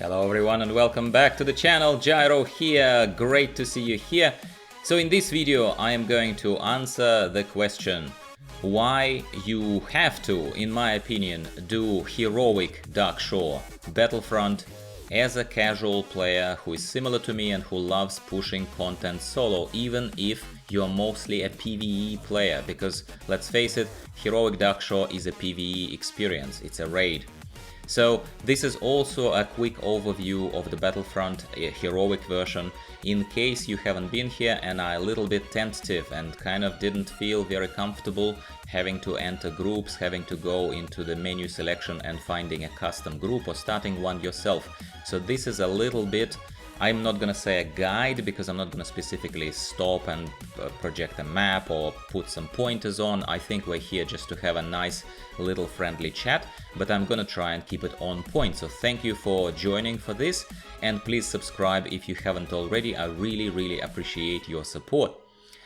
Hello everyone and welcome back to the channel. Gyro here, great to see you here. So in this video I am going to answer the question why you have to, in my opinion, do Heroic Darkshore Battlefront as a casual player who is similar to me and who loves pushing content solo, even if you're mostly a PvE player, because let's face it, Heroic Darkshore is a PvE experience, it's a raid. So this is also a quick overview of the Battlefront Heroic version in case you haven't been here and are a little bit tentative and kind of didn't feel very comfortable having to enter groups, having to go into the menu selection and finding a custom group or starting one yourself. So this is a little bit, I'm not gonna say a guide because I'm not gonna specifically stop and project a map or put some pointers on. I think we're here just to have a nice little friendly chat, but I'm gonna try and keep it on point. So thank you for joining for this, and please subscribe if you haven't already. I really appreciate your support.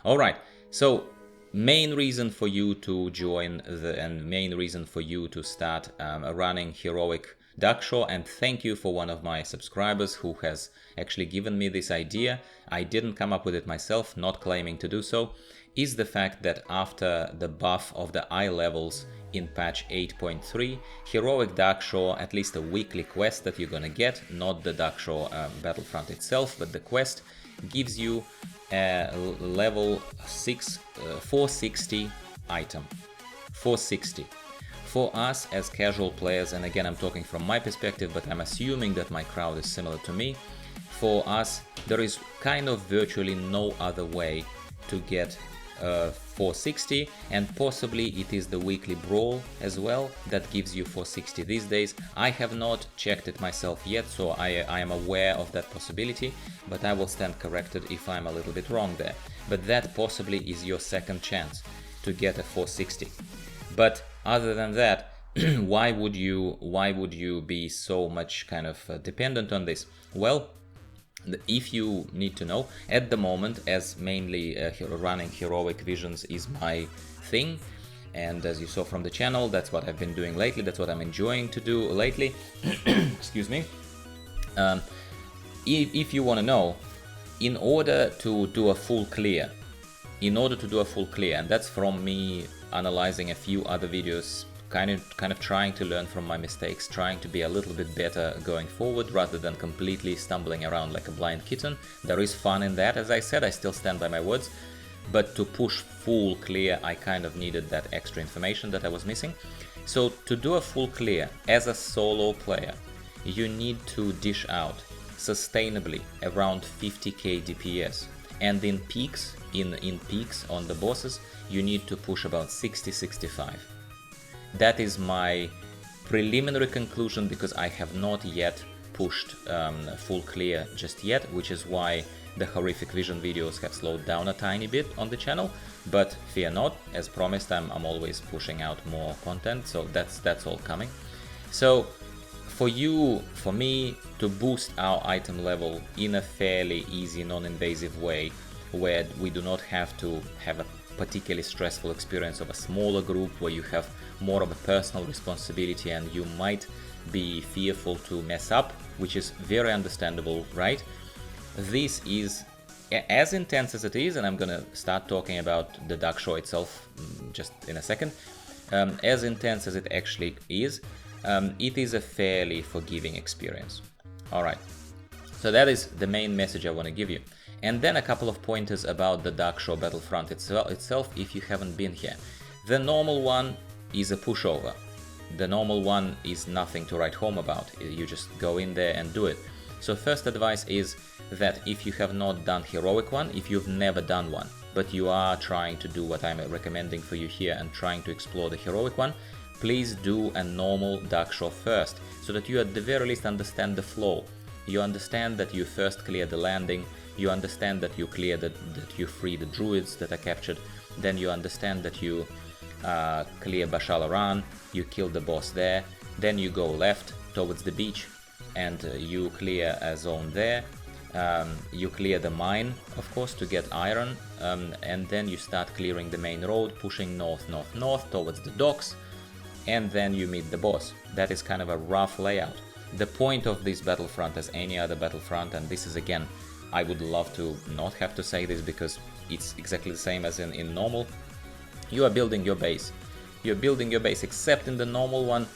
Alright, so main reason for you to join and main reason for you to start running Heroic Darkshore, and thank you for one of my subscribers who has actually given me this idea. I didn't come up with it myself, not claiming to do so, is the fact that after the buff of the eye levels in patch 8.3, Heroic Darkshore, at least a weekly quest that you're gonna get, not the Darkshore Battlefront itself, but the quest, gives you a level 6 460 item. 460. For us as casual players, and again I'm talking from my perspective, but I'm assuming that my crowd is similar to me, for us there is kind of virtually no other way to get 460, and possibly it is the weekly brawl as well that gives you 460 these days. I have not checked it myself yet, so I am aware of that possibility, but I will stand corrected if I'm a little bit wrong there. But that possibly is your second chance to get a 460. But other than that, why would you be so much kind of dependent on this? Well, if you need to know, at the moment, as mainly running Heroic Visions is my thing, and as you saw from the channel, that's what I've been doing lately, that's what I'm enjoying to do lately. Excuse me. If you want to know, in order to do a full clear, and that's from me analyzing a few other videos, kind of trying to learn from my mistakes, trying to be a little bit better going forward rather than completely stumbling around like a blind kitten. There is fun in that, as I said, I still stand by my words, but to push full clear I kind of needed that extra information that I was missing. So to do a full clear as a solo player, you need to dish out sustainably around 50k DPS, and in peaks on the bosses you need to push about 60-65. That is my preliminary conclusion, because I have not yet pushed full clear just yet, which is why the Horrific Vision videos have slowed down a tiny bit on the channel. But fear not, as promised, I'm always pushing out more content, so that's all coming. So for me to boost our item level in a fairly easy, non-invasive way, where we do not have to have a particularly stressful experience of a smaller group where you have more of a personal responsibility and you might be fearful to mess up, which is very understandable, right? This is as intense as it is, and I'm gonna start talking about the Darkshore itself just in a second. As intense as it actually is, it is a fairly forgiving experience. Alright, so that is the main message I want to give you. And then a couple of pointers about the Darkshore Battlefront itself if you haven't been here. The normal one is a pushover. The normal one is nothing to write home about. You just go in there and do it. So first advice is that if you have not done Heroic one, if you've never done one, but you are trying to do what I'm recommending for you here and trying to explore the Heroic one, please do a normal Darkshore first, so that you at the very least understand the flow. You understand that you first clear the landing, you understand that you free the druids that are captured, then you understand that you clear Bashalaran, you kill the boss there, then you go left towards the beach and you clear a zone there, you clear the mine, of course, to get iron, and then you start clearing the main road, pushing north towards the docks, and then you meet the boss. That is kind of a rough layout. The point of this battlefront, as any other battlefront, and this is again, I would love to not have to say this because it's exactly the same as in normal. You are building your base. You're building your base, except in the normal one.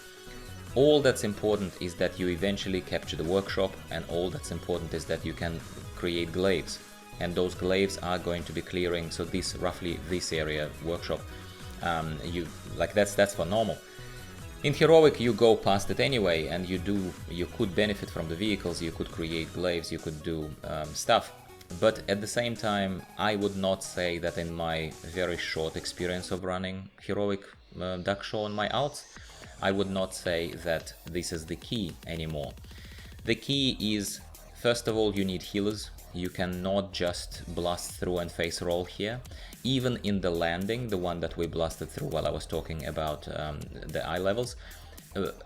All that's important is that you eventually capture the workshop, and all that's important is that you can create glaives. And those glaives are going to be clearing, so this roughly this area workshop, that's for normal. In Heroic you go past it anyway, and you could benefit from the vehicles, you could create glaives, you could do stuff. But at the same time, I would not say that in my very short experience of running Heroic Darkshore on my alts, I would not say that this is the key anymore. The key is, first of all, you need healers. You cannot just blast through and face roll here. Even in the landing, the one that we blasted through while I was talking about the eye levels,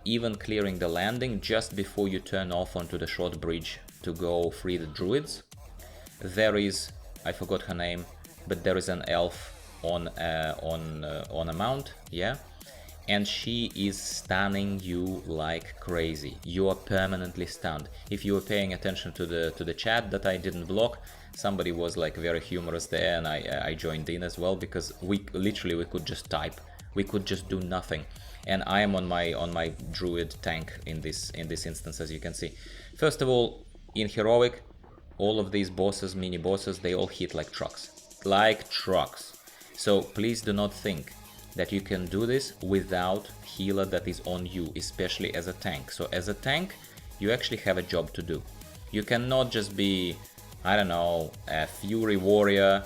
even clearing the landing just before you turn off onto the short bridge to go free the druids, there is, I forgot her name, but there is an elf on a mount, yeah, and she is stunning you like crazy. You are permanently stunned. If you were paying attention to the chat that I didn't block, somebody was like very humorous there, and I joined in as well, because we could just type, we could just do nothing. And I am on my druid tank in this instance, as you can see. First of all, in Heroic, all of these bosses, mini bosses, they all hit like trucks. Like trucks. So please do not think that you can do this without healer that is on you, especially as a tank. So as a tank, you actually have a job to do. You cannot just be, I don't know, a Fury warrior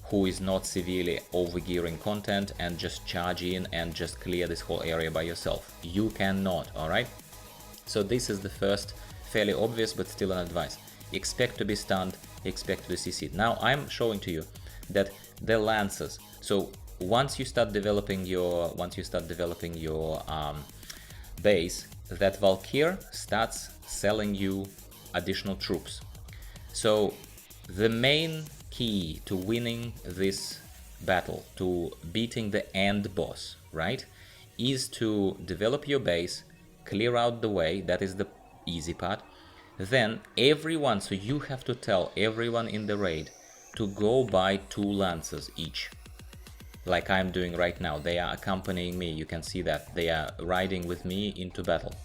who is not severely overgearing content and just charge in and just clear this whole area by yourself. You cannot, alright? So this is the first, fairly obvious but still an advice. Expect to be stunned, expect to be CC'd. Now I'm showing to you that the lances, so once you start developing your base, that Valkyr starts selling you additional troops. So the main key to winning this battle, to beating the end boss, right, is to develop your base, clear out the way. That is the easy part. Then everyone, so you have to tell everyone in the raid to go buy 2 lances each, like I'm doing right now. They are accompanying me, you can see that they are riding with me into battle.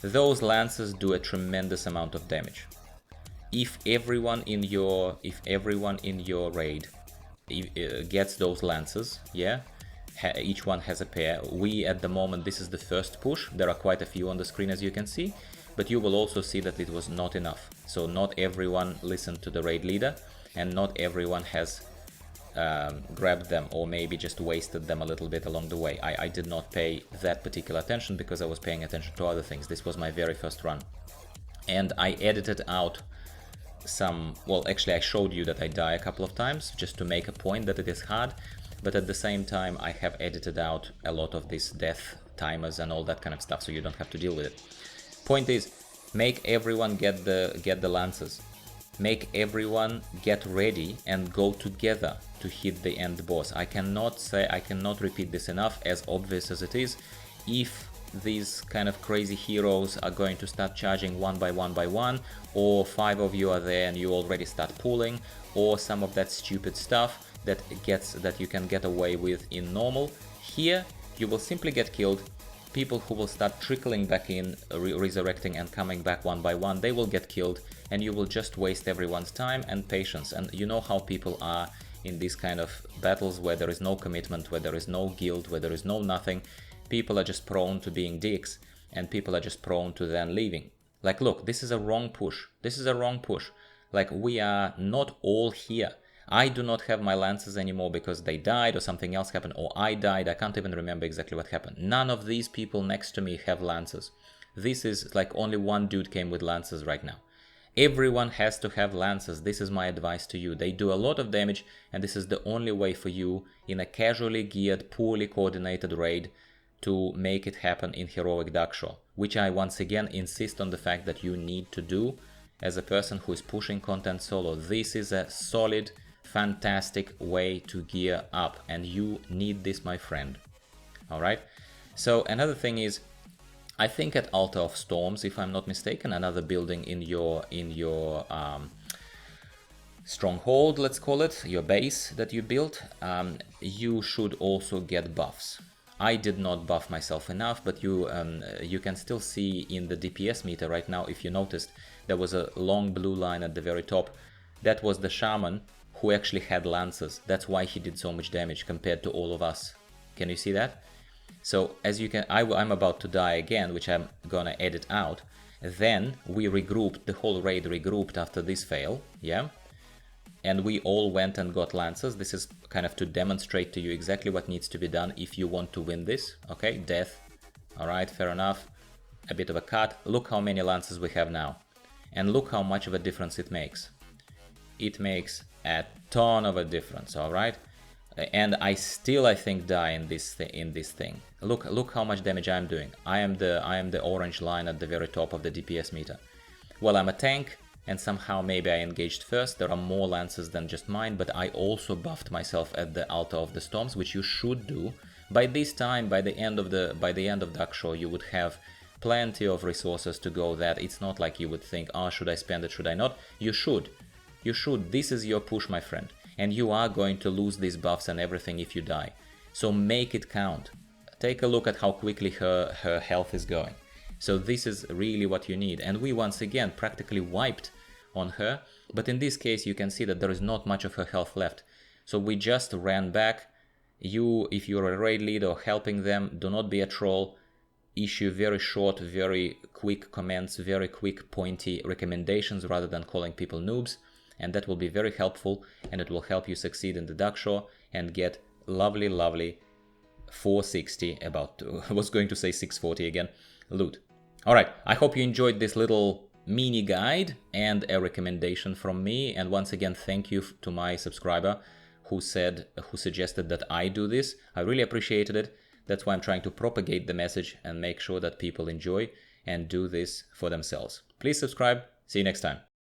Those lances do a tremendous amount of damage. If everyone in your raid gets those lances, yeah, each one has a pair. We at the moment, this is the first push, there are quite a few on the screen as you can see, but you will also see that it was not enough. So not everyone listened to the raid leader, and not everyone has grabbed them, or maybe just wasted them a little bit along the way. I did not pay that particular attention because I was paying attention to other things. This was my very first run, and I edited out some, well, actually I showed you that I die a couple of times just to make a point that it is hard, but at the same time I have edited out a lot of these death timers and all that kind of stuff, so you don't have to deal with it. Point is, make everyone get the lances. Make everyone get ready and go together to hit the end boss. I cannot repeat this enough, as obvious as it is. If these kind of crazy heroes are going to start charging one by one, or 5 of you are there and you already start pulling, or some of that stupid stuff that you can get away with in normal, here you will simply get killed. People who will start trickling back in, resurrecting and coming back one by one, they will get killed, and you will just waste everyone's time and patience. And you know how people are in these kind of battles where there is no commitment, where there is no guild, where there is no nothing. People are just prone to being dicks, and people are just prone to then leaving. Like, look, this is a wrong push. This is a wrong push. Like, we are not all here. I do not have my lances anymore because they died or something else happened, or I died. I can't even remember exactly what happened. None of these people next to me have lances. This is like only one dude came with lances right now. Everyone has to have lances. This is my advice to you. They do a lot of damage, and this is the only way for you in a casually geared, poorly coordinated raid to make it happen in Heroic Darkshore, which I once again insist on the fact that you need to do as a person who is pushing content solo. This is a solid, fantastic way to gear up, and you need this, my friend. All right. So another thing is, I think at Altar of Storms, if I'm not mistaken, another building in your stronghold, let's call it, your base that you built, you should also get buffs. I did not buff myself enough, but you can still see in the DPS meter right now, if you noticed, there was a long blue line at the very top. That was the shaman who actually had lances. That's why he did so much damage compared to all of us. Can you see that? So as you can, I'm about to die again, which I'm gonna edit out. Then we regrouped, the whole raid regrouped after this fail, yeah? And we all went and got lances. This is kind of to demonstrate to you exactly what needs to be done if you want to win this, okay? Death, alright, fair enough. A bit of a cut. Look how many lances we have now. And look how much of a difference it makes. It makes a ton of a difference, alright? And I still, I think, die in this thing. Look how much damage I'm doing. I am the orange line at the very top of the DPS meter. Well, I'm a tank, and somehow maybe I engaged first. There are more lances than just mine, but I also buffed myself at the Altar of the Storms, which you should do. By this time, by the end of Darkshore, you would have plenty of resources to go that it's not like you would think, oh, should I spend it, should I not? You should. You should. This is your push, my friend. And you are going to lose these buffs and everything if you die. So make it count. Take a look at how quickly her health is going. So this is really what you need. And we once again practically wiped on her. But in this case you can see that there is not much of her health left. So we just ran back. If you're a raid leader or helping them, do not be a troll. Issue very short, very quick comments, very quick pointy recommendations rather than calling people noobs. And that will be very helpful, and it will help you succeed in the Darkshore and get lovely 460, I was going to say 640 again, loot. Alright, I hope you enjoyed this little mini guide and a recommendation from me, and once again thank you to my subscriber who suggested that I do this. I really appreciated it. That's why I'm trying to propagate the message and make sure that people enjoy and do this for themselves. Please subscribe. See you next time.